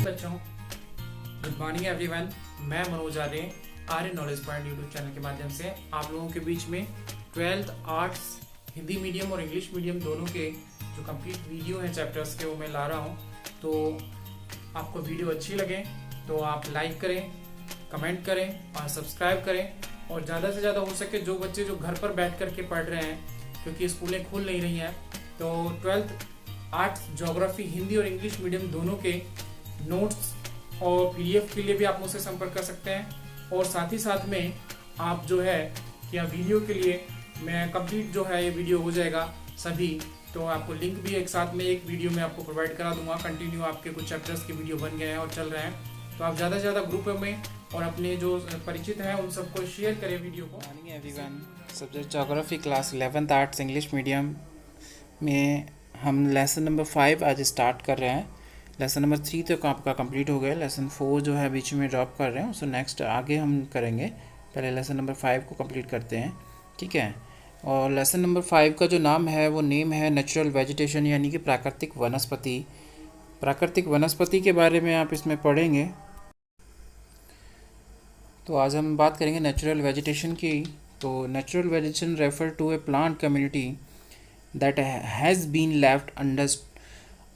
बच्चों, good morning everyone. मैं मनोज आर्य आर्य knowledge point YouTube channel के माध्यम से आप लोगों के बीच में 12th आर्ट्स हिंदी मीडियम और इंग्लिश मीडियम दोनों के जो कंप्लीट वीडियो हैं चैप्टर्स के, वो मैं ला रहा हूँ। तो आपको वीडियो अच्छी लगे तो आप लाइक करें, कमेंट करें और सब्सक्राइब करें। और ज़्यादा से ज़्यादा हो सके जो बच्चे जो घर पर बैठ करके पढ़ रहे हैं, क्योंकि स्कूलें खुल नहीं रही हैं, तो 12th आर्ट्स, ज्योग्राफी, हिंदी और इंग्लिश मीडियम दोनों के नोट्स और पीडीएफ के लिए भी आप मुझसे संपर्क कर सकते हैं। और साथ ही साथ में आप जो है कि वीडियो के लिए मैं कंप्लीट जो है ये वीडियो हो जाएगा सभी, तो आपको लिंक भी एक साथ में एक वीडियो में आपको प्रोवाइड करा दूंगा। कंटिन्यू आपके कुछ चैप्टर्स के वीडियो बन गए हैं और चल रहे हैं, तो आप ज़्यादा से ज़्यादा ग्रुप में और अपने जो परिचित हैं उन सबको शेयर करें वीडियो को। Morning everyone. Subject geography class 11th arts English medium में हम लेसन नंबर 5 आज स्टार्ट कर रहे हैं। लेसन नंबर 3 तक आपका कंप्लीट हो गया। लेसन 4 जो है बीच में ड्रॉप कर रहे हैं, उसको नेक्स्ट आगे हम करेंगे। पहले लेसन नंबर 5 को कंप्लीट करते हैं, ठीक है। और लेसन नंबर 5 का जो नाम है वो नेम है नेचुरल वेजिटेशन, यानी कि प्राकृतिक वनस्पति। प्राकृतिक वनस्पति के बारे में आप इसमें पढ़ेंगे। तो आज हम बात करेंगे नेचुरल वेजिटेशन की। तो natural vegetation refer to a plant community that has been left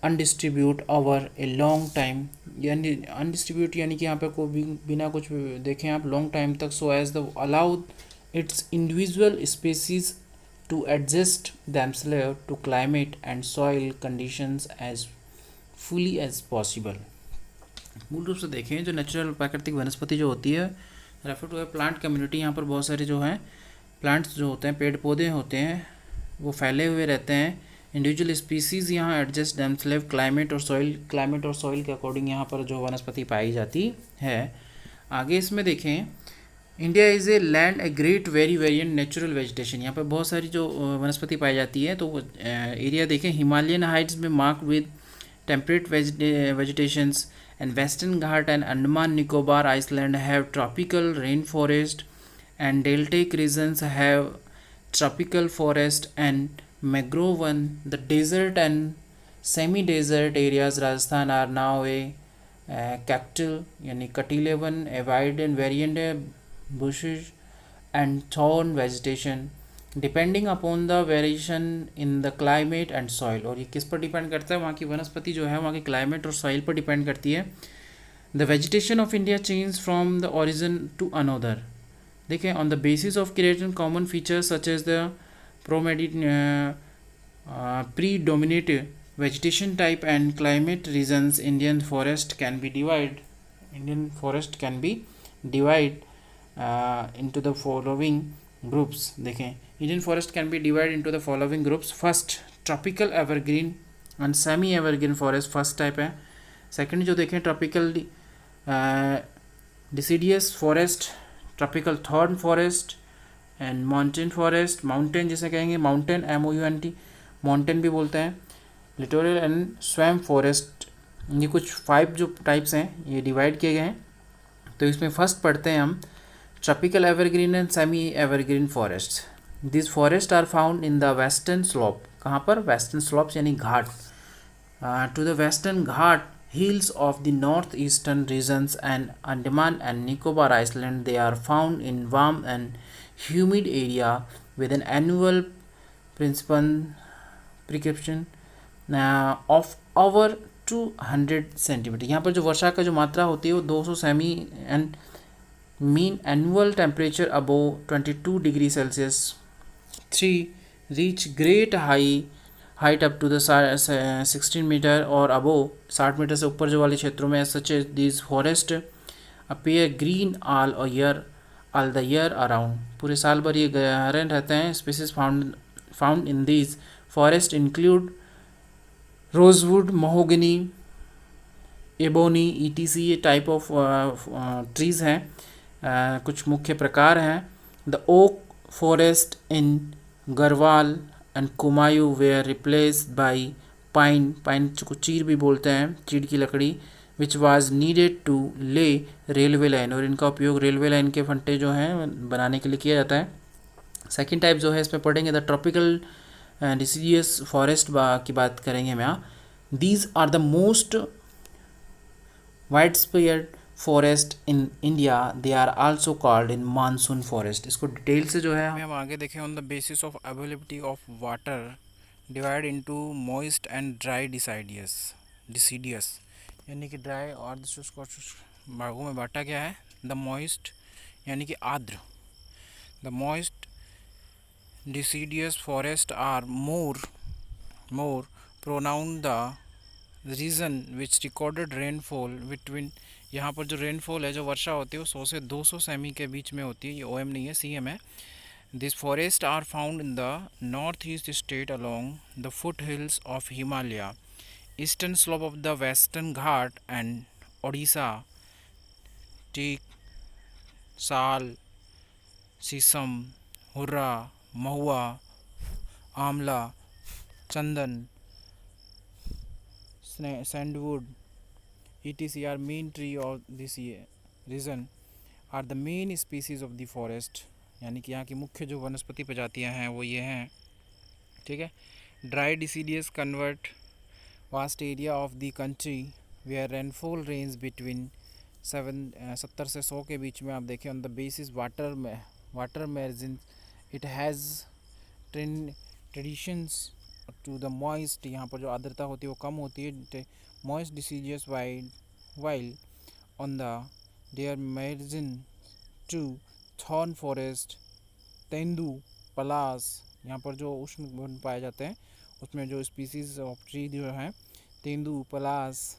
undistributed over a long time, यानी undistributed यानी कि यहाँ पे कोई बिना कुछ देखें आप long time तक, so as the allow its individual species to adjust themselves to climate and soil conditions as fully as possible। मूल रूप से देखें जो नेचुरल प्राकृतिक वनस्पति जो होती है refer to a plant community, यहाँ पर बहुत सारे जो हैं प्लांट्स जो होते हैं, पेड़ पौधे होते हैं, वो फैले हुए रहते हैं। इंडिविजुअल स्पीसीज़ यहाँ एडजस्ट देमसेल्फ क्लाइमेट और सॉइल के अकॉर्डिंग यहाँ पर जो वनस्पति पाई जाती है। आगे इसमें देखें, India is a land a great very variant natural vegetation. यहाँ पर बहुत सारी जो वनस्पति पाई जाती है। तो एरिया देखें, हिमालयन हाइट्स में mark with temperate vegetations and Western Ghat and Andaman Nicobar island have tropical rain forest and deltaic regions have tropical forest and mangrove one. The desert and semi-desert areas Rajasthan are now a cactal यानी कटीले one, a wide and variant bushes and thorn vegetation depending upon the variation in the climate and soil। और ये किस पर depend करता है? वहाँ की वनस्पति जो है वहाँ के क्लाइमेट और सॉइल पर डिपेंड करती है। The vegetation of India changes from the origin to another। देखें, on the basis of creating common features such as the predominate vegetation type and climate regions Indian forest can be divide into the following groups। देखें, Indian forest can be divide into the following groups। First, tropical evergreen and semi evergreen forest first type है। Second जो देखें, tropical deciduous forest, tropical thorn forest and mountain forest. Mountain जिसे कहेंगे mountain, MOUNT, mountain भी बोलते हैं। Littoral and swamp forest. ये कुछ 5 जो टाइप्स हैं ये डिवाइड किए गए हैं। तो इसमें फर्स्ट पढ़ते हैं हम tropical evergreen and semi evergreen forest. This forest are found in the western slope. कहाँ पर? वेस्टर्न स्लोप्स यानी Ghat. To the western Ghat hills of the northeastern regions and Andaman and Nicobar Island. They are found in warm and humid area with an annual precipitation of over 200 centimeter। यहाँ पर जो वर्षा का जो मात्रा होती है वो 200 सेमी and mean annual temperature above 22 degree Celsius. 3 reach great height up to the 16 metre और अबोव 60 मीटर से ऊपर जो वाले क्षेत्रों में such this forest appear green all the year around. पूरे साल भर ये हरे रहते हैं। Species found in this forest include rosewood, mahogany, ebony, ETC। ये टाइप ऑफ ट्रीज़ हैं। कुछ मुख्य प्रकार हैं। The oak forest in Garhwal and Kumaon were replaced by pine को चीड़ भी बोलते हैं, चीड़ की लकड़ी, which was needed to lay railway line. और इनका उपयोग रेलवे लाइन के फंटे जो हैं बनाने के लिए किया जाता है। सेकंड टाइप जो है इसमें पढ़ेंगे द ट्रॉपिकल डिसीडियस फॉरेस्ट की बात करेंगे हम यहाँ। These are the most widespread forest in India, they are also called in monsoon forest. इसको डिटेल से जो है हम आगे देखें, on the basis of availability of water divide into moist and dry deciduous यानी कि ड्राई और शुष्क भागों में बांटा गया है. द मॉइस्ट यानी कि आर्द्र, the moist deciduous forest are more pronounced the region which recorded rainfall between. यहाँ पर जो रेनफॉल है, जो वर्षा होती है, वो 100 से 200 सेमी के बीच में होती है. ये OM नहीं है, CM है. This forest are found in the north east state along the foot hills of Himalaya, eastern slope of the western Ghat and Odisha. Teak, sal, shisham, hurrah, महुआ, आंवला, चंदन, sandwood, etc. are main tree of this region are the main species of the forest. यानी कि यहाँ की मुख्य जो वनस्पति प्रजातियाँ हैं वो ये हैं. ठीक है. Dry deciduous convert vast area of the country where rainfall range between 70 से 100 के बीच में. आप देखें on the basis water margin it has traditions to the moist. यहाँ पर जो आर्द्रता होती है वो कम होती है. Moist deciduous while on the their margin to thorn forest, tendu, palas. यहाँ पर जो उष्ण वन पाए जाते हैं उसमें जो स्पीसीज ऑफ ट्री जो हैं, tendu, palas,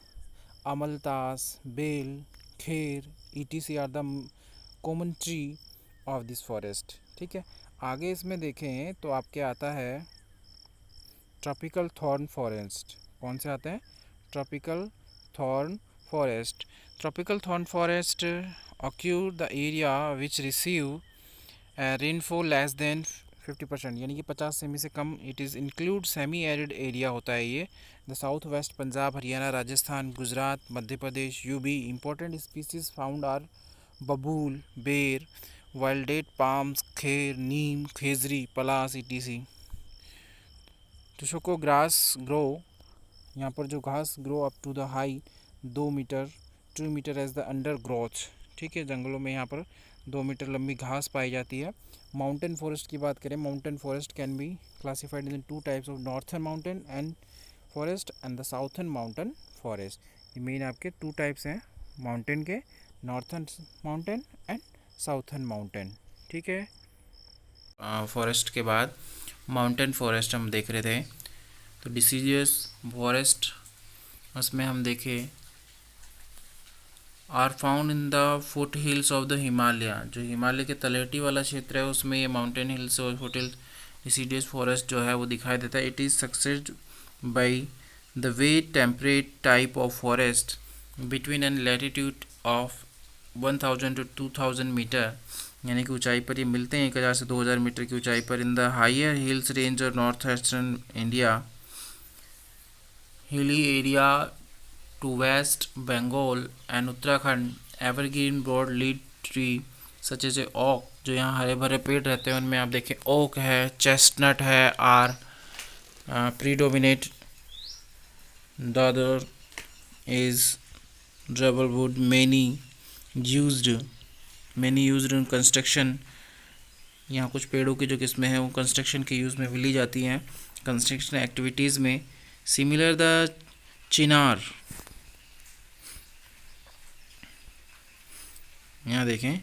amaltas, bael, khair, etc. Are the common tree of this forest. ठीक है. आगे इसमें देखें तो आपके आता है ट्रॉपिकल थॉर्न फॉरेस्ट. कौन से आते हैं? Tropical thorn forest. Tropical thorn forest occur the area which receive rainfall less than 50%, यानी कि 50 सेमी से कम. It is include semi arid area होता है ये. The south west, Punjab, Haryana, Rajasthan, Gujarat, Madhya Pradesh, UP. Important species found are babul, ber, wild date palms, khair, neem, khejri, palas, etc. Tussock grass grow, यहाँ पर जो घास grow up to the high 2 metre as the under growth. ठीक है. जंगलों में यहाँ पर 2 मीटर लंबी घास पाई जाती है. माउंटेन फॉरेस्ट की बात करें, mountain forest can be classified in 2 types of northern mountain and forest and the southern mountain forest. ये मेन आपके 2 टाइप्स हैं माउंटेन के, northern mountain and southern mountain. ठीक है. फॉरेस्ट के बाद माउंटेन फॉरेस्ट हम देख रहे थे. तो डिसीडियस फॉरेस्ट उसमें हम देखें are found in the foot hills of the Himalaya. जो हिमालय के तलहटी वाला क्षेत्र है उसमें ये माउंटेन हिल्स और फुट हिल डिसीडियस फॉरेस्ट जो है वो दिखाई देता है. It is succeeded by the way temperate type of forest between an latitude of 1000 to 2000 metre, यानी कि ऊंचाई पर ये मिलते हैं 1000 से 2000 मीटर की ऊंचाई पर. In the higher hills range और north western India, hilly area to West Bengal and Uttarakhand, evergreen broad leaf tree such as a oak. जो यहाँ हरे भरे पेड़ रहते हैं उनमें आप देखें ओक है, चेस्टनट है, are predominate. The other is ड्रबलवुड, many used in कंस्ट्रक्शन. यहाँ कुछ पेड़ों की जो किस्में हैं वो कंस्ट्रक्शन के यूज़ में भी ली जाती हैं कंस्ट्रक्शन एक्टिविटीज़ में. सिमिलर द चिनार, यहाँ देखें,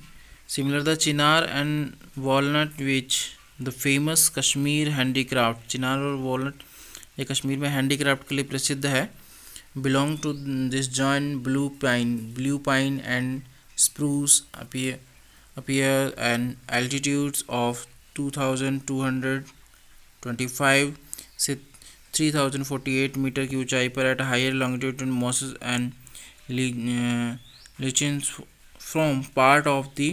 similar the chinar and walnut which the famous Kashmir handicraft. Chinar और वॉलनट ये कश्मीर में हैंडीक्राफ्ट के लिए प्रसिद्ध है. belong to this joint blue pine and spruce appear at altitudes of 2225 से 3048 मीटर की ऊंचाई पर. At higher longitude mosses and lichens from part of the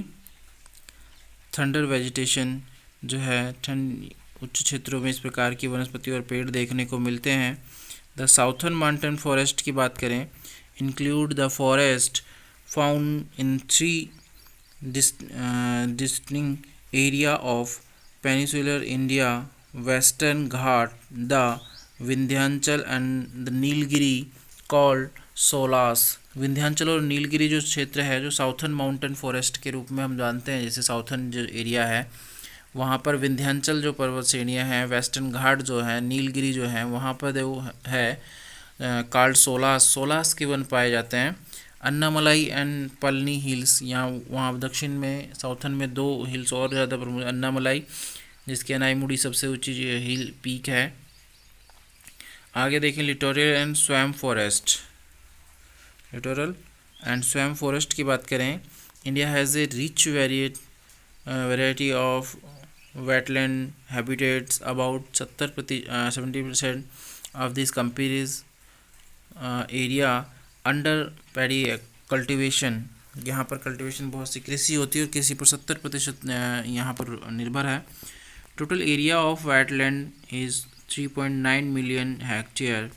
thunder vegetation. जो है ठंड उच्च क्षेत्रों में इस प्रकार की वनस्पति और पेड़ देखने को मिलते हैं. द साउथर्न माउंटेन फॉरेस्ट की बात करें, include the forest found in 3 distinct area of peninsular India, western Ghat, the Vindhyachal and the Nilgiri, called solas, Vindhyachal और नीलगिरी जो क्षेत्र है, जो साउथर्न माउंटेन फॉरेस्ट के रूप में हम जानते हैं, जैसे साउथर्न जो एरिया है वहाँ पर विंध्याचल जो पर्वत श्रेणियाँ हैं, वेस्टर्न घाट जो है, नीलगिरी जो है, वहाँ पर वो है कार्ड सोलास के वन पाए जाते हैं। अन्नामलाई एंड पलनी हिल्स, यहाँ वहाँ दक्षिण में साउथर्न में दो हिल्स और ज़्यादा प्रमुख, अन्नामलाई जिसकी अनाईमुड़ी सबसे ऊंची हिल पीक है। आगे देखें littoral and swamp forest, littoral and swamp forest की बात करें, India has a rich variety of wetland habitats, about 70% of this comprises area under paddy cultivation. यहाँ पर कल्टीवेशन बहुत सी कृषि होती है और कृषि पर 70% यहाँ पर निर्भर है। Total area of wetland is 3.9 million hectare.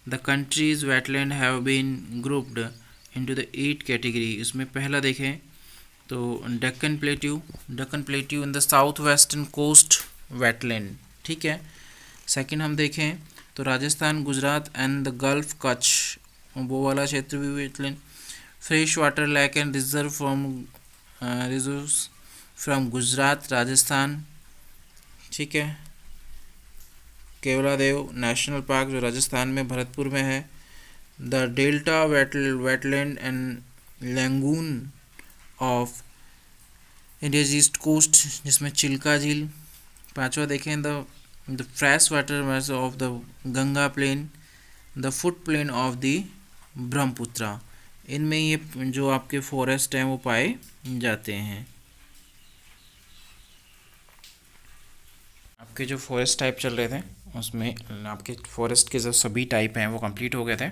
The country's wetland have been grouped into the 8 category. इसमें पहला देखें तो Deccan plateau in the south western coast wetland, ठीक है। सेकंड हम देखें तो Rajasthan, Gujarat and the gulf Kutch, वो वाला क्षेत्र भी wetland. Fresh water lake and reserve from Gujarat, Rajasthan, ठीक है। केवलादेव नेशनल पार्क जो राजस्थान में भरतपुर में है। The delta wetland and lagoon of India's east coast, जिसमें चिल्का झील। पांचवा देखें the fresh water of the Ganga plain, the foot plain of the Brahmaputra. इनमें ये जो आपके फॉरेस्ट हैं वो पाए जाते हैं। आपके जो फॉरेस्ट टाइप चल रहे थे उसमें आपके फॉरेस्ट के जो सभी टाइप हैं वो कंप्लीट हो गए थे।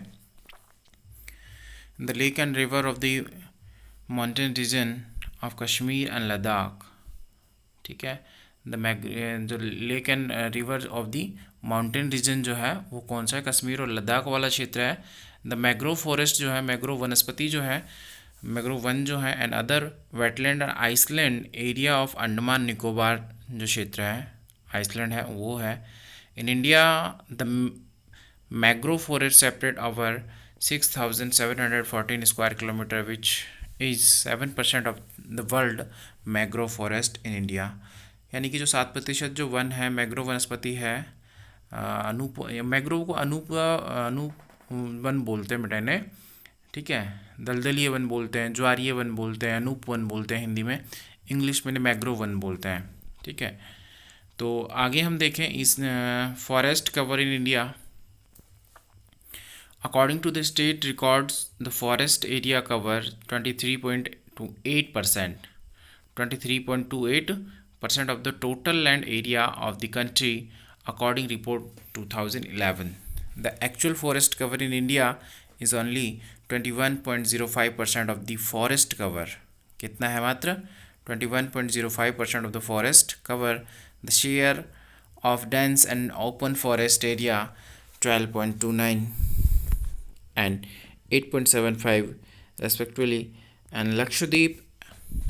The lake and river of the mountain region of Kashmir and Ladakh, ठीक है। जो lake and river of the mountain region जो है वो कौन सा है, कश्मीर और लद्दाख वाला क्षेत्र है। द मैग्रोव फॉरेस्ट जो है, मैग्रोव वनस्पति जो है, मैग्रोव वन जो है, एंड अदर वेटलैंड और island area of Andaman Nicobar जो क्षेत्र है, आइसलैंड है वो है। In India the mangrove forest separate over 6,714 square kilometre which is 7% of the world mangrove forest in India. यानी कि जो 7% जो वन है मैग्रोव वनस्पति है, मैग्रोव को अनूप वन बोलते हैं बेटा ने, ठीक है। दलदलीय वन बोलते हैं, ज्वारीय वन बोलते हैं, अनूप वन बोलते हैं हिंदी में, इंग्लिश में मैग्रोव वन बोलते हैं, ठीक है। तो आगे हम देखें इस forest cover in India. According to the state records the forest area cover 23.28%, 23.28% of the total land area of the country according report 2011. The actual forest cover in India is only 21.05% of the forest cover. कितना है मात्र 21.05% of the forest cover. The share of dense and open forest area 12.29 and 8.75 respectively, and Lakshadweep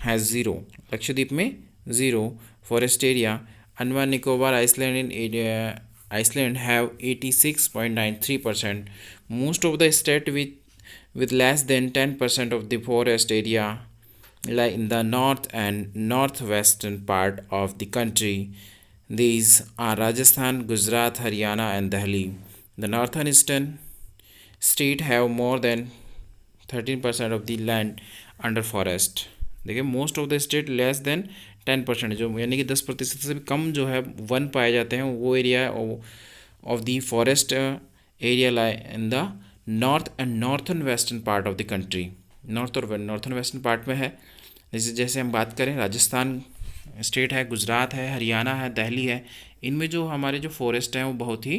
has 0. Lakshadweep में 0 forest area. Andaman Nicobar Island in Iceland have 86.93%. Most of the state with less than 10% of the forest area lie in the north and northwestern part of the country. These are Rajasthan, Gujarat, Haryana and Delhi. The northern eastern state have more than 13% of the land under forest. देखिए most of the state less than 10%, जो यानी कि 10% से भी कम जो है one पाए जाते हैं, वो area of the forest area lie in the north and northern western part of the country. North और नॉर्थन वेस्टर्न पार्ट में है। जैसे हम बात करें राजस्थान स्टेट है, गुजरात है, हरियाणा है, दिल्ली है, इनमें जो हमारे जो फॉरेस्ट हैं वो बहुत ही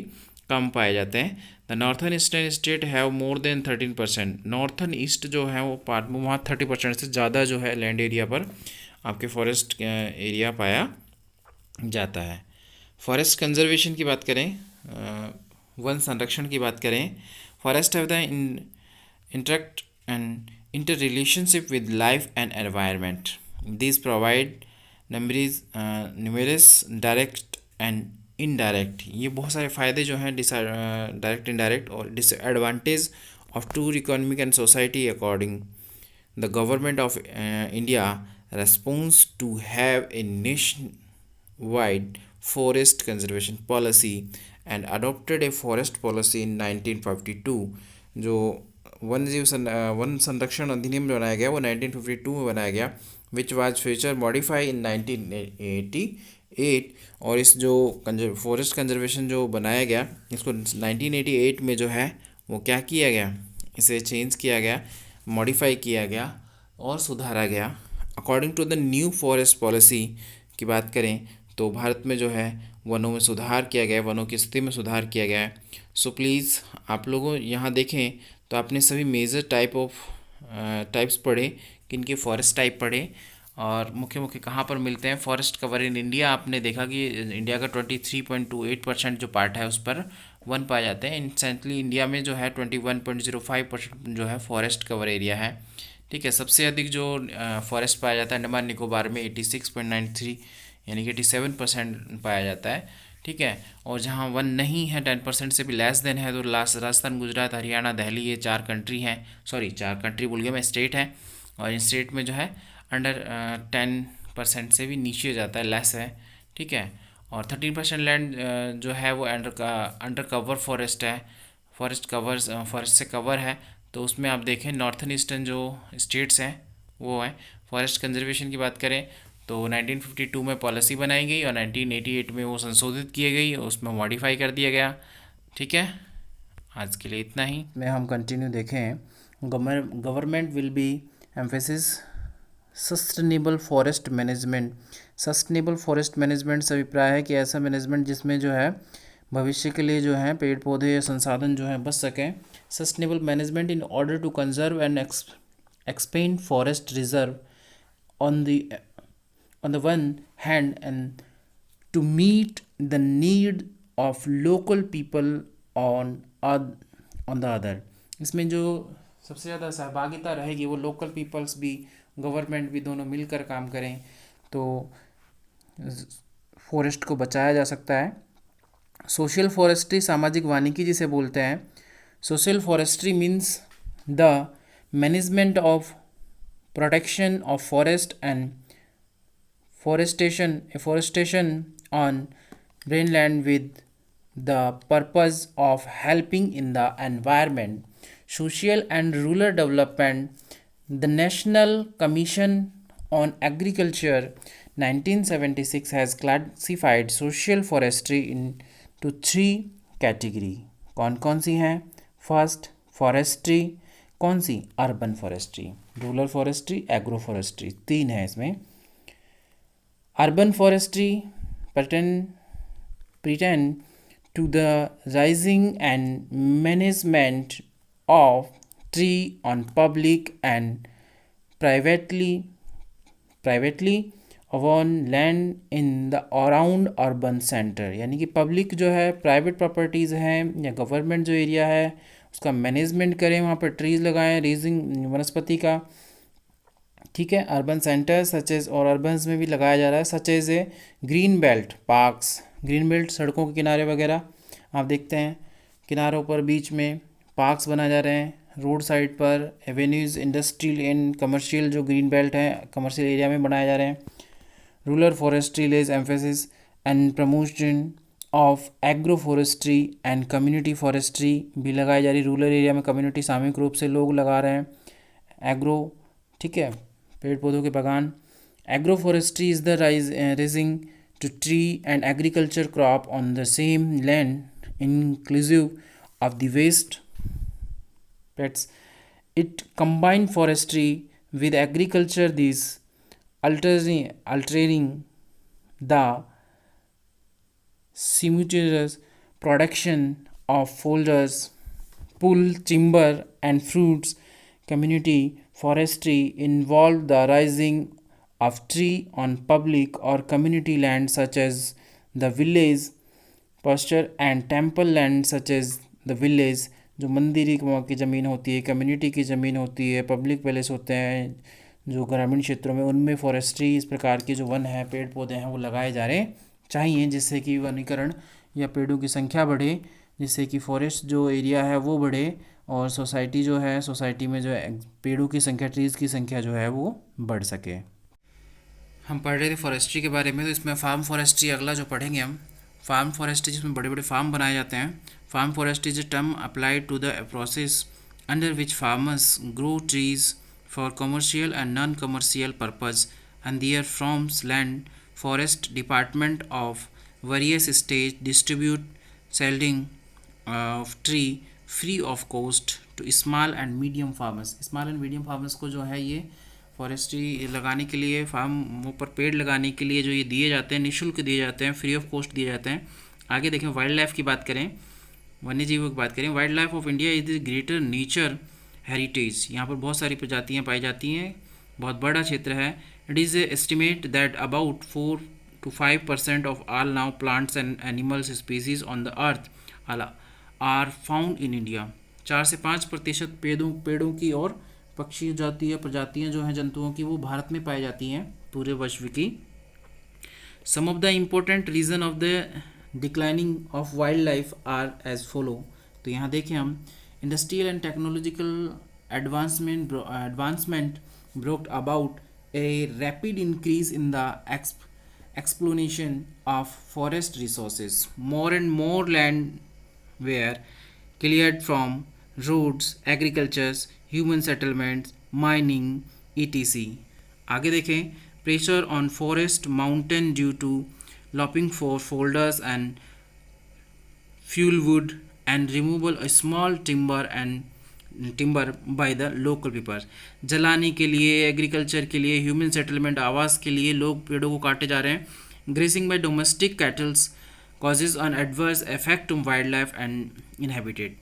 कम पाए जाते हैं। The northern eastern state have more than 13%। Northern east जो है वो पार्ट में वहाँ 30% से ज़्यादा जो है लैंड एरिया पर आपके फॉरेस्ट एरिया पाया जाता है। फॉरेस्ट कंजर्वेशन की बात करें, वन संरक्षण की बात करें, forest have the interact and inter relationship with life and environment. This provide numerous direct and indirect, ये बहुत सारे फ़ायदे जो हैं डायरेक्ट इनडायरेक्ट और disadvantage of tour economic and society. According the government of India responds to have a nationwide forest conservation policy and adopted a forest policy in 1952. जो one संरक्षण अधिनियम बनाया गया वो 1952 में बनाया गया, विच वाज फ्यूचर मॉडिफाई इन 1988। और इस जो फॉरेस्ट कंजर्वेशन जो बनाया गया इसको 1988 में जो है वो क्या किया गया, इसे चेंज किया गया, मॉडिफाई किया गया और सुधारा गया। According to the new forest policy की बात करें तो भारत में जो है वनों में सुधार किया गया है, वनों की स्थिति में सुधार किया गया है। सो प्लीज़ आप लोगों यहाँ देखें तो आपने सभी मेजर टाइप्स पढ़े, किन के फॉरेस्ट टाइप पढ़े और मुख्य मुख्य कहाँ पर मिलते हैं। फॉरेस्ट कवर इन इंडिया आपने देखा कि इंडिया का 23.28% जो पार्ट है उस पर वन पाए जाते हैं। इंसेंटली इंडिया में जो है 21.05% जो है फॉरेस्ट कवर एरिया है। ठीक है, सबसे अधिक जो फॉरेस्ट पाया जाता है अंडमान निकोबार में 86.93 यानी कि 87% पाया जाता है। ठीक है, और जहाँ वन नहीं है 10% से भी लेस देन है तो राजस्थान, गुजरात, हरियाणा, दिल्ली, ये 4 कंट्री हैं। सॉरी 4 कंट्री बोल गया मैं, स्टेट है। और इन स्टेट में जो है अंडर 10% से भी नीचे जाता है, लेस है। ठीक है, और 13% लैंड जो है वो अंडर कवर फॉरेस्ट है, फॉरेस्ट से कवर है। तो उसमें आप देखें नॉर्थन ईस्टर्न जो स्टेट्स हैं वो हैं। फॉरेस्ट कंजर्वेशन की बात करें तो 1952 में पॉलिसी बनाई गई और 1988 में वो संशोधित की गई और उसमें मॉडिफाई कर दिया गया। ठीक है, आज के लिए इतना ही। में हम कंटिन्यू देखें, government will be emphasis sustainable forest management. Sustainable forest management से अभिप्राय है कि ऐसा मैनेजमेंट जिसमें जो है भविष्य के लिए जो है पेड़ पौधे या संसाधन जो है बच सकें। Sustainable management in order to conserve and expand forest reserve on the one hand and to meet the need of local people on the other। इसमें जो सबसे ज़्यादा सहभागिता रहेगी वो लोकल पीपल्स भी, गवर्नमेंट भी, दोनों मिलकर काम करें तो फॉरेस्ट को बचाया जा सकता है। सोशल फॉरेस्ट्री, सामाजिक वानिकी जिसे बोलते हैं। Social forestry means the management of protection of forest and forestation on brainland with the purpose of helping in the environment, social and rural development. The National Commission on Agriculture 1976 has classified social forestry into 3 category। कौन कौन सी हैं? First forestry, कौन सी? Urban forestry, rural forestry, agroforestry, 3 है इसमें। Urban forestry pretend to the raising and management of tree on public and privately owned land in the around urban center। यानी कि public जो है प्राइवेट प्रॉपर्टीज़ हैं या गवर्नमेंट जो area है उसका मैनेजमेंट करें, वहाँ पर ट्रीज़ लगाएं, रेजिंग वनस्पति का। ठीक है, अर्बन सेंटर सचेज और अर्बन्स में भी लगाया जा रहा है, such as a green belt parks. Green belt सड़कों के किनारे वगैरह आप देखते हैं, किनारों पर बीच में पार्क्स बनाए जा रहे हैं, रोड साइड पर एवेन्यूज़, इंडस्ट्रियल एंड कमर्शियल जो ग्रीन बेल्ट हैं कमर्शियल एरिया में बनाए जा रहे हैं। Rural forestry lays emphasis and promotion of agro forestry and community forestry भी लगाई जा रही। रूरल एरिया में कम्युनिटी सामूहिक रूप से लोग लगा रहे हैं एग्रो, ठीक है, पेड़ पौधों के बागान। Agro forestry is the raising to tree and agriculture crop on the same land inclusive of the waste pets. It combine forestry with agriculture, these altering the simultaneous production of folders, wool, timber and fruits. Community forestry involve the raising of tree on public or community land such as the village, pasture and temple land such as the village। जो मंदिर की ज़मीन होती है, community की ज़मीन होती है, पब्लिक पैलेस होते हैं जो ग्रामीण क्षेत्रों में, उनमें फॉरेस्ट्री इस प्रकार के जो वन है, पेड़ पौधे हैं वो लगाए जा रहे चाहिए जिससे कि वनीकरण या पेड़ों की संख्या बढ़े, जिससे कि फॉरेस्ट जो एरिया है वो बढ़े और सोसाइटी जो है, सोसाइटी में जो है पेड़ों की संख्या, ट्रीज़ की संख्या जो है वो बढ़ सके। हम पढ़ रहे थे फॉरेस्ट्री के बारे में, तो इसमें फार्म फॉरेस्ट्री अगला जो पढ़ेंगे हम, फार्म फॉरेस्ट्री जिसमें बड़े बड़े फार्म बनाए जाते हैं। Farm forestry is a term applied to the process under which farmers grow trees for commercial and non commercial purpose and their farms land forest department of various state distribute seedling of tree free of cost to small and medium farmers. Small and medium farmers को जो है ये forestry लगाने के लिए, फार्मों पर पेड़ लगाने के लिए जो ये दिए जाते हैं, निःशुल्क दिए जाते हैं, फ्री ऑफ कॉस्ट दिए जाते हैं। आगे देखें, वाइल्ड लाइफ की बात करें, वन्य जीवों की बात करें। Wild life of India is the greater nature heritage. यहाँ पर बहुत सारी प्रजातियाँ पाई जाती हैं, बहुत बड़ा क्षेत्र है। It is estimate that about 4 to 5% of all now plants and animals species on the earth are found in India। 4 से 5% पेड़ों की और पक्षी जाति या प्रजातियाँ जो हैं जंतुओं की, वो भारत में पाई जाती हैं पूरे विश्व की। Some of the important reason of the declining of wildlife are as follow. तो यहाँ देखें हम, industrial and technological advancement brought about a rapid increase in the exploitation of forest resources. More and more land were cleared from roads, agriculture, human settlements, mining, etc. आगे देखें, pressure on forest mountain due to lopping for folders and fuel wood and removal of small timber by the local people। जलाने के लिए, agriculture के लिए, human settlement, आवास के लिए लोग पेड़ों को काटे जा रहे हैं। Gracing bye domestic kettles causes on adverse effect on wild life and inhabited.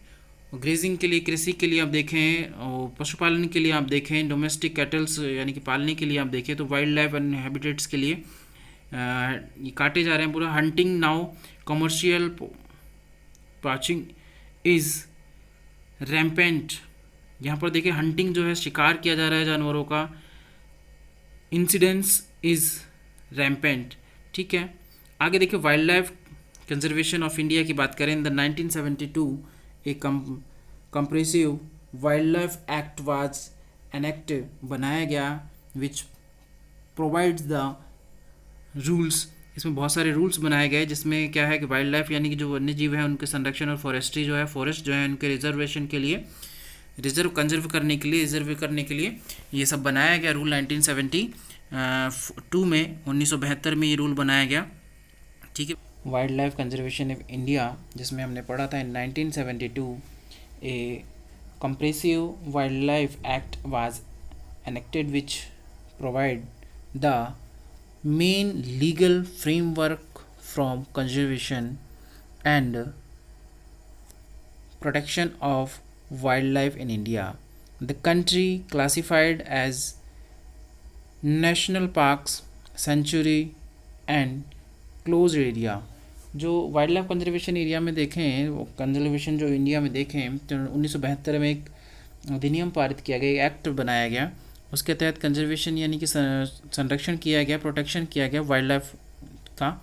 Grazing के लिए, कृषि के लिए आप देखें, और पशुपालन के लिए आप देखें, डोमेस्टिक कैटल्स यानी कि पालने के लिए आप देखें, तो वाइल्ड लाइफ एंड हैबिटेट्स के लिए ये काटे जा रहे हैं पूरा। Hunting now commercial poaching is rampant. यहाँ पर देखिए, हंटिंग जो है, शिकार किया जा रहा है जानवरों का। इंसिडेंस इज़ रैम्पेंट, ठीक है। आगे देखिए, wild life conservation of India की बात करें। In the 1972 a comprehensive wild life act was enacted, बनाया गया, विच प्रोवाइड्स द रूल्स। इसमें बहुत सारे रूल्स बनाए गए, जिसमें क्या है कि वाइल्ड लाइफ यानी कि जो वन्य जीव हैं उनके संरक्षण, और फॉरेस्ट्री जो है, फॉरेस्ट जो है, उनके रिजर्वेशन के लिए, कंजर्व करने के लिए, रिजर्व करने के लिए ये सब बनाया गया रूल 1972 में, 1972 में ये रूल बनाया गया, ठीक है। Wild life conservation of India, जिसमें हमने पढ़ा था in 1972 a comprehensive wild life act was enacted which provide the main legal framework from conservation and protection of wildlife in India. The country classified as national parks, sanctuary and closed area। जो wild life conservation area में देखें, वो conservation जो India में देखें, तो 1972 में एक अधिनियम पारित किया गया, एक एक्ट बनाया गया, उसके तहत कंजर्वेशन यानी कि संरक्षण किया गया, प्रोटेक्शन किया गया वाइल्ड लाइफ का।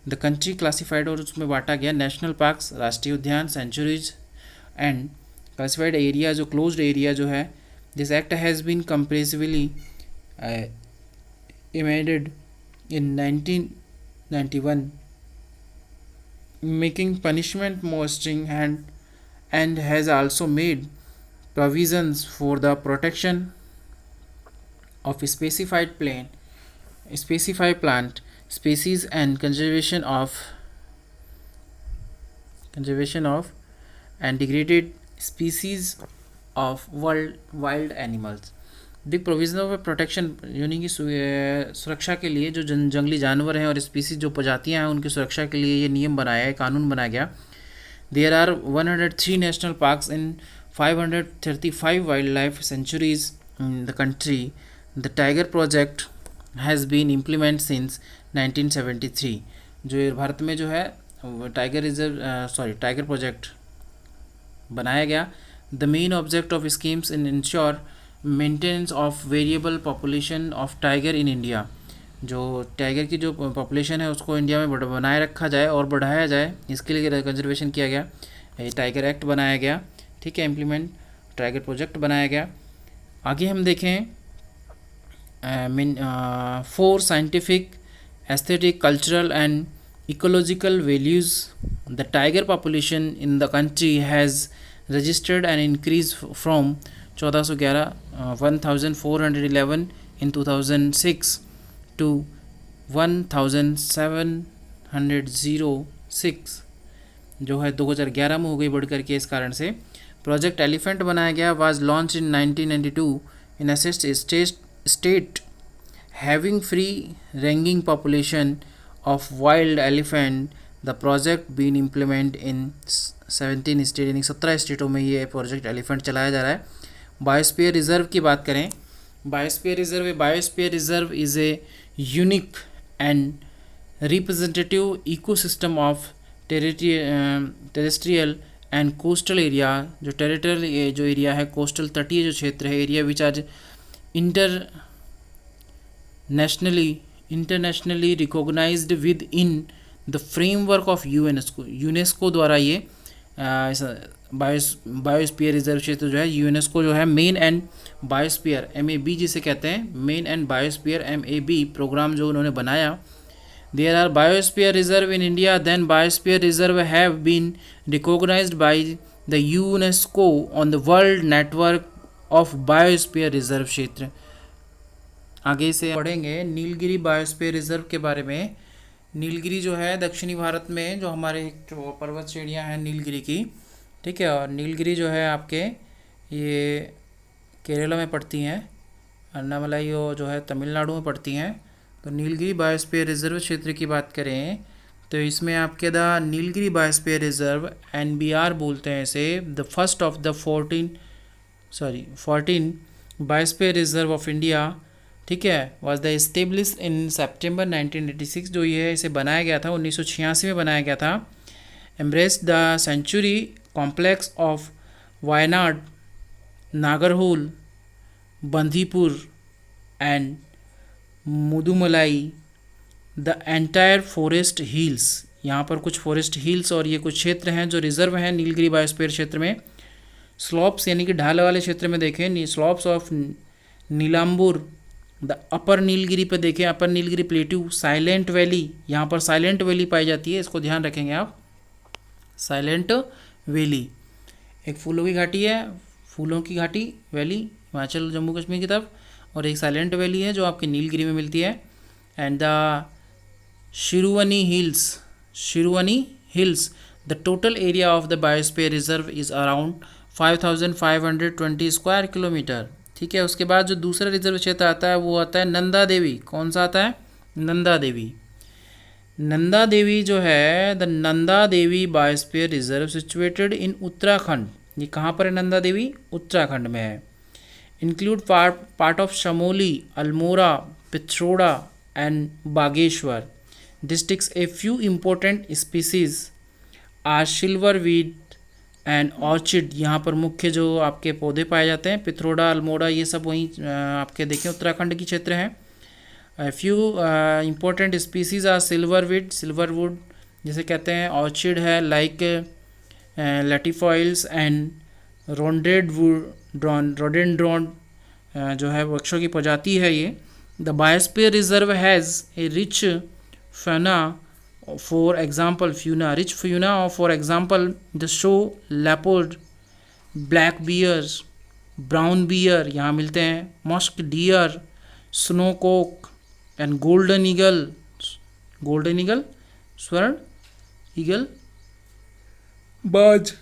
द कंट्री क्लासिफाइड, और उसमें बांटा गया नेशनल पार्क्स, राष्ट्रीय उद्यान, सेंचुरीज एंड क्लासिफाइड एरिया, जो क्लोज्ड एरिया जो है। This act has been comprehensively amended in 1991, making punishment more stringent and has also made provisions for the protection of specified plant species and conservation of and degraded species of wild animals। The provision of protection यानी कि सुरक्षा के लिए जो जंगली जानवर हैं और स्पीसीज जो प्रजातियां हैं उनकी सुरक्षा के लिए ये नियम बनाया है, कानून बनाया गया। There are 103 national parks in 535 wild life sanctuaries in the country. The tiger project has been implement since 1973। जो भारत में जो है टाइगर प्रोजेक्ट बनाया गया। The main object of schemes in ensure maintenance of variable population of tiger in India. जो tiger की जो population है उसको इंडिया में बनाए रखा जाए और बढ़ाया जाए, इसके लिए कंजर्वेशन किया गया, ये टाइगर एक्ट बनाया गया, ठीक है, इम्प्लीमेंट टाइगर प्रोजेक्ट बनाया गया। आगे हम देखें four scientific, aesthetic, cultural and ecological values. The tiger population in the country has registered an increase from 1411 in 2006 to 1706 जो है 2011 में हो गई बढ़ करके। इस कारण से प्रोजेक्ट एलिफेंट बनाया गया, was launch in 1992 in assist state having free ranging population of wild elephant. The project been implement in 17 state, यानी 17 स्टेटों में ये प्रोजेक्ट एलिफेंट चलाया जा रहा है। बायोस्फीयर रिजर्व की बात करें, biosphere reserve is a unique and representative ecosystem of terrestrial and coastal area. जो टेरिटोरियल जो एरिया है, कोस्टल तटीय जो क्षेत्र है, area which are internationally recognised within the framework of UNESCO द्वारा ये बायोस्फीयर रिजर्व क्षेत्र जो है यूनेस्को जो है मेन एंड बायोस्फीयर MAB जिसे कहते हैं, man and biosphere MAB programme जो उन्होंने बनाया। There are biosphere reserve in India, then biosphere reserve have been recognised by the UNESCO on the world network of biosphere reserve क्षेत्र। आगे से पढ़ेंगे नीलगिरी बायोस्फीयर रिजर्व के बारे में। नीलगिरी जो है दक्षिणी भारत में जो हमारे जो पर्वत श्रेणियाँ हैं नीलगिरी की, ठीक है, और नीलगिरी जो है आपके ये केरला में पड़ती हैं, अन्नामलाई जो है तमिलनाडु में पड़ती हैं। तो नीलगिरी बायोस्फीयर रिजर्व क्षेत्र की बात करें तो इसमें आपके the Nilgiri biosphere reserve NBR बोलते हैं इसे, the first of the 14 biosphere reserve of India, ठीक है, वॉज द इस्टेब्लिश इन सितंबर 1986। जो ये इसे बनाया गया था 1986 में बनाया गया था। Embrace the sanctuary complex of Wayanad, Nagarhole, Bandipur and Mudumalai, the entire forest hills. यहाँ पर कुछ फॉरेस्ट हिल्स और ये कुछ क्षेत्र हैं जो रिजर्व हैं नीलगिरी बायोस्फीयर क्षेत्र में। स्लॉप्स यानी कि ढाल वाले क्षेत्र में देखें, slopes of Nilambur, the upper Nilgiri पे देखें, अपर नीलगिरी प्लेट्यू, साइलेंट वैली, यहाँ पर साइलेंट वैली पाई जाती है, इसको ध्यान रखेंगे आप। साइलेंट वैली एक फूलों की घाटी है, फूलों की घाटी वैली हिमाचल जम्मू कश्मीर की तरफ, और एक साइलेंट वैली है जो आपकी नीलगिरी में मिलती है। And the Siruvani hills, the total area of the biosphere reserve is around 5520 square kilometre, ठीक है। उसके बाद जो दूसरा रिजर्व क्षेत्र आता है वो आता है नंदा देवी। कौन सा आता है? नंदा देवी। नंदा देवी जो है the Nanda Devi biosphere reserve situated in Uttarakhand. ये कहाँ पर है नंदा देवी? उत्तराखंड में है। Include part of Chamoli, Almora, Pithora and Bageshwar districts. A few important species are silverweed and orchid. यहाँ पर मुख्य जो आपके पौधे पाए जाते हैं पिथौरा, अल्मोड़ा, ये सब वहीं आपके देखें उत्तराखंड की क्षेत्र हैं। Few important species are silverwood जिसे कहते हैं, ऑर्चिड है लाइक लैटिफॉइल्स एंड रोडेंड्रॉन जो है वृक्षों की प्रजाति है ये। The biosphere reserve has a rich fauna, for example rich fauna, or for example the show leopard, black bears, brown bear यहाँ मिलते हैं, musk deer, snowcock and golden eagle, स्वर्ण ईगल बाज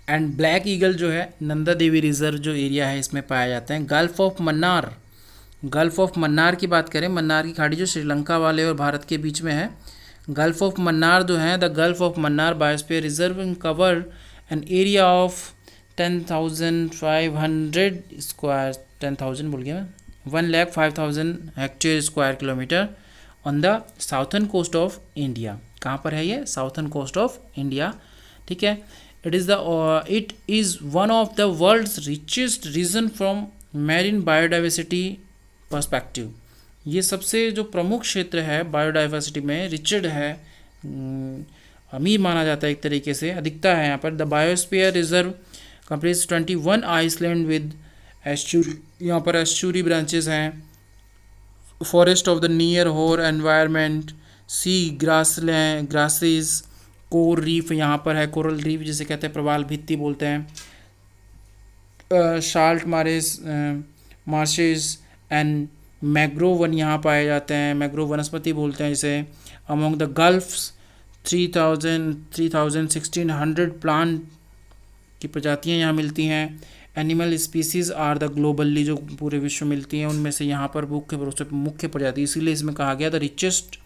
एंड ब्लैक ईगल जो है नंदा देवी reserve जो area है इसमें पाया जाता है। गल्फ ऑफ मन्नार की बात करें, मन्नार की खाड़ी जो श्रीलंका वाले और भारत के बीच में है। गल्फ ऑफ मन्नार जो है the gulf of Mannar biosphere reserve cover an area of 10,500 square 10,000 बोल गया मैं 1,05,000 hectare square kilometre on the southern coast of India. कहाँ पर है ये? साउथर्न कोस्ट ऑफ इंडिया, ठीक है। It is one of the world's richest region from marine biodiversity perspective. ये सबसे जो प्रमुख क्षेत्र है बायोडाइवर्सिटी में, रिचर्ड है, अमीर माना जाता है एक तरीके से, अधिकता है यहाँ पर। The biosphere reserve comprises 21 island with estuary, यहाँ पर एस्चुरी ब्रांचेस हैं, forest of the near shore environment, sea grasses, coral reef यहाँ पर है, कोरल रीफ जिसे कहते हैं, प्रवाल भित्ति बोलते हैं, salt marches and mangrove one यहाँ पाए जाते हैं, मैग्रोव वनस्पति बोलते हैं इसे। अमोंग द गल्फ्स 1600 प्लांट की प्रजातियाँ यहाँ मिलती हैं। Animal species are the globally, जो पूरे विश्व में मिलती हैं, उनमें से यहाँ पर मुख्य प्रजाति, इसीलिए इसमें कहा गया the richest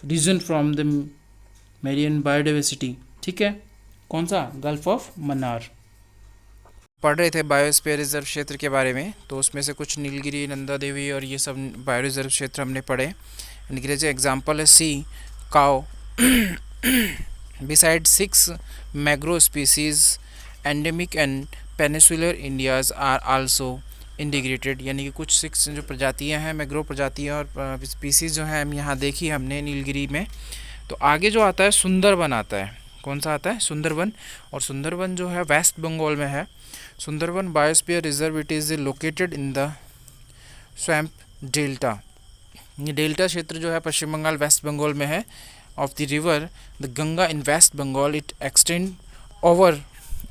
region from the marine biodiversity. ठीक है, कौन सा? Gulf of Mannar. पढ़ रहे थे बायोस्फीयर रिजर्व क्षेत्र के बारे में, तो उसमें से कुछ नीलगिरी, नंदा देवी और ये सब बायो रिजर्व क्षेत्र हमने पढ़े। अंग्रेजी एग्जाम्पल है sea cow beside 6 mangrove species endemic and peninsular India's are also integrated, यानी कि कुछ 6 जो प्रजातियां हैं, मैग्रो प्रजातियां और स्पीसीज जो हैं हम यहाँ देखी हमने नीलगिरी में। तो आगे जो आता है सुंदरवन आता है। कौन सा आता है? सुंदरवन। और सुंदरवन जो है वेस्ट बंगाल में है। Sundarban biosphere reserve it is located in the swamp delta. ये डेल्टा क्षेत्र जो है पश्चिम बंगाल वेस्ट बंगाल में है। Of the river the Ganga in West Bengal it extend over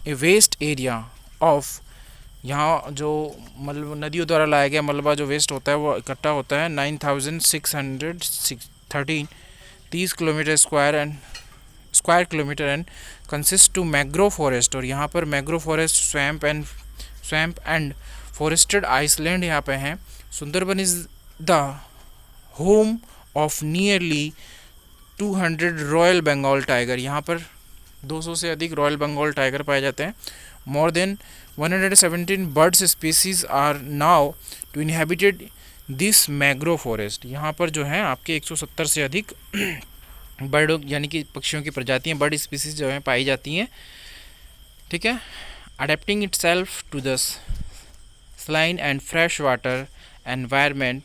a vast area of, यहाँ जो नदियों द्वारा लाया गया मलबा जो वेस्ट होता है वो इकट्ठा होता है 9613 kilometre square kilometre and consist to mangrove forest. और यहाँ पर mangrove forest, swamp and forested island यहाँ पे हैं। Sundarban is the home of nearly 200 royal Bengal tiger. यहाँ पर 200 से अधिक रॉयल बंगाल टाइगर पाए जाते हैं। More than 117 birds species are now to inhabited this mangrove forest. यहाँ पर जो है आपके 170 से अधिक बर्ड यानी कि पक्षियों की प्रजातियाँ, बर्ड स्पीसीज जो हैं पाई जाती हैं। ठीक है, adapting itself to the saline and fresh water environment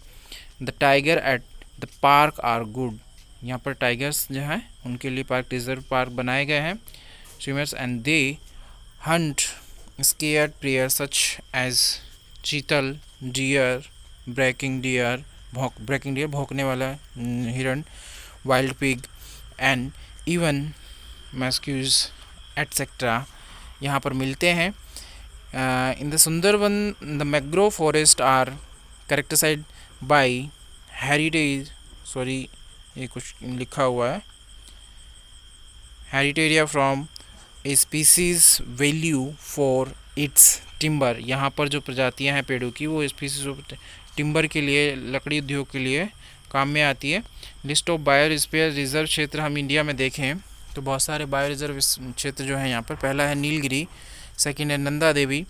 the tiger at the park are good. यहाँ पर टाइगर्स जो हैं उनके लिए रिजर्व पार्क बनाए गए हैं। Swimmers and they hunt scared prey such as chital, deer, barking deer भौंकने वाला हिरण, वाइल्ड पिग एंड इवन मस्क्यूज एटसेट्रा यहाँ पर मिलते हैं। In the Sundarban the mangrove forest are characterised by heritage, ये कुछ लिखा हुआ है, heritiera from a species value for its timber. यहाँ पर जो प्रजातियाँ हैं पेड़ों की वो स्पीसीज टिम्बर के लिए, लकड़ी उद्योग के लिए काम में आती है। लिस्ट ऑफ बायोस्फीयर रिजर्व क्षेत्र हम इंडिया में देखें तो बहुत सारे बायो रिजर्व क्षेत्र जो है यहाँ पर। पहला है नीलगिरी, सेकंड है नंदा देवी,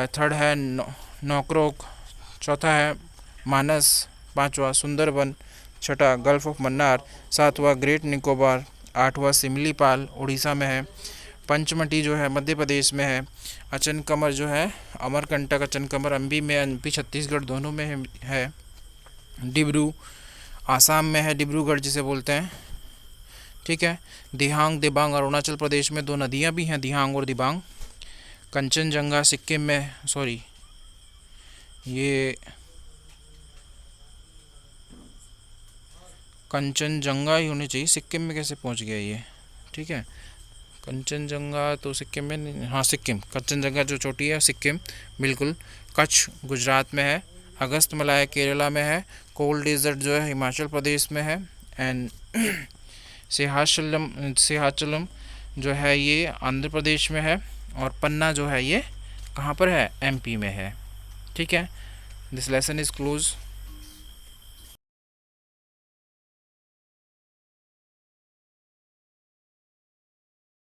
थर्ड है नौकरोक, चौथा है मानस, पांचवा सुंदरबन, छठा गल्फ ऑफ मन्नार, सातवां ग्रेट निकोबार, आठवां सिमलीपाल उड़ीसा में है, पंचमटी जो है मध्य प्रदेश में है, अचनकमर जो है अमरकंटक अचनकमर अम्बी में, एमपी छत्तीसगढ़ दोनों में है, डिब्रू आसाम में है, डिब्रूगढ़ जिसे बोलते हैं। ठीक है, दिहांग दिबांग अरुणाचल प्रदेश में 2 नदियां भी हैं, दिहांग और दिबांग। कंचनजंगा सिक्किम में, ये कंचनजंगा ही होनी चाहिए, सिक्किम में कैसे पहुंच गया ये? ठीक है, कंचनजंगा तो सिक्किम में नहीं, हाँ सिक्किम, कंचनजंगा जो चोटी है सिक्किम बिल्कुल। कच्छ गुजरात में है, अगस्तमलाई केरला में है, कोल्ड डेजर्ट जो है हिमाचल प्रदेश में है, एंड सिहाचलम जो है ये आंध्र प्रदेश में है, और पन्ना जो है ये कहाँ पर है? एमपी में है। ठीक है, दिस लेसन इज क्लोज।